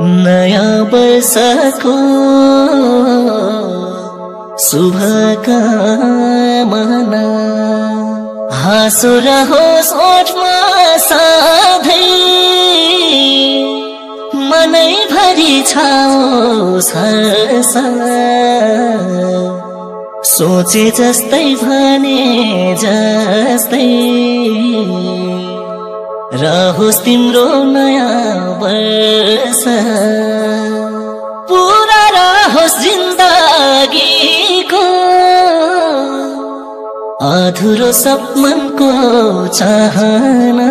नयाँ वर्षको शुभकामना हाँसो रहोस् ओठमा सधैँ मनैभरि छाओस् हर्ष सोचे जस्तै भने जस्तै रहोस् तिम्रो नयाँ वर्ष पुरा रहोस् जिन्दगीको अधुरो सपनको चाहना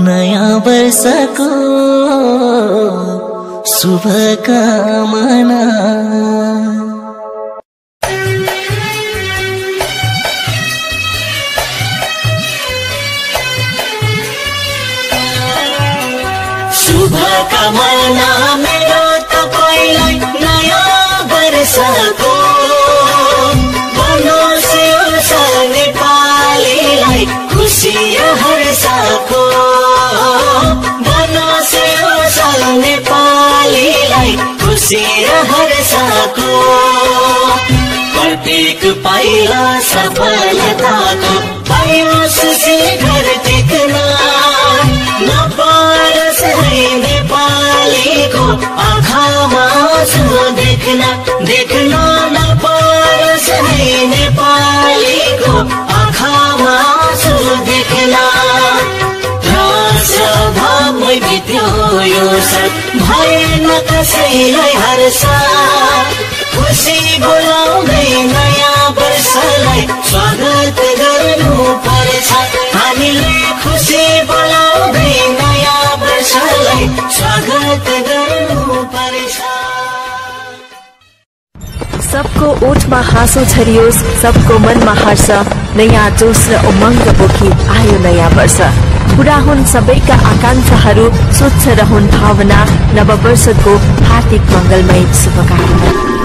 नयाँ वर्षको शुभकामना शुभकामना मेरो तपाईलाई नयाँ वर्षको बनोस् यो नेपालीलाई खुसी हर्षको बनोस् यो नेपालीलाई खुसी हर्षको प्रत्येक पाइला सफलताको पाइयोस् शिखर टेक्न नपारोस् है नेपालीको आँखामा आँसु देख्न नपारोस् है नेपालीको आँखामा आँसु देख्न राजभावमै बित्यो यो साल भएन कसैलाई हर्ष खुसी बोलाउँदै नयाँ वर्षलाई स्वागत गर्नु पर्छ हामीले खुसी बोलाउँदै नयाँ वर्षलाई स्वागत गर्नु पर्छ सबको ओठमा हाँसो झरियोस् सबको मनमा हर्ष नयाँ जोश र उमङ्ग बोकी आयो नयाँ वर्ष पूरा हुन् सबैका आकांक्षाहरू स्वच्छ रहन् भावना नववर्षको हार्दिक मंगलमय शुभकामना।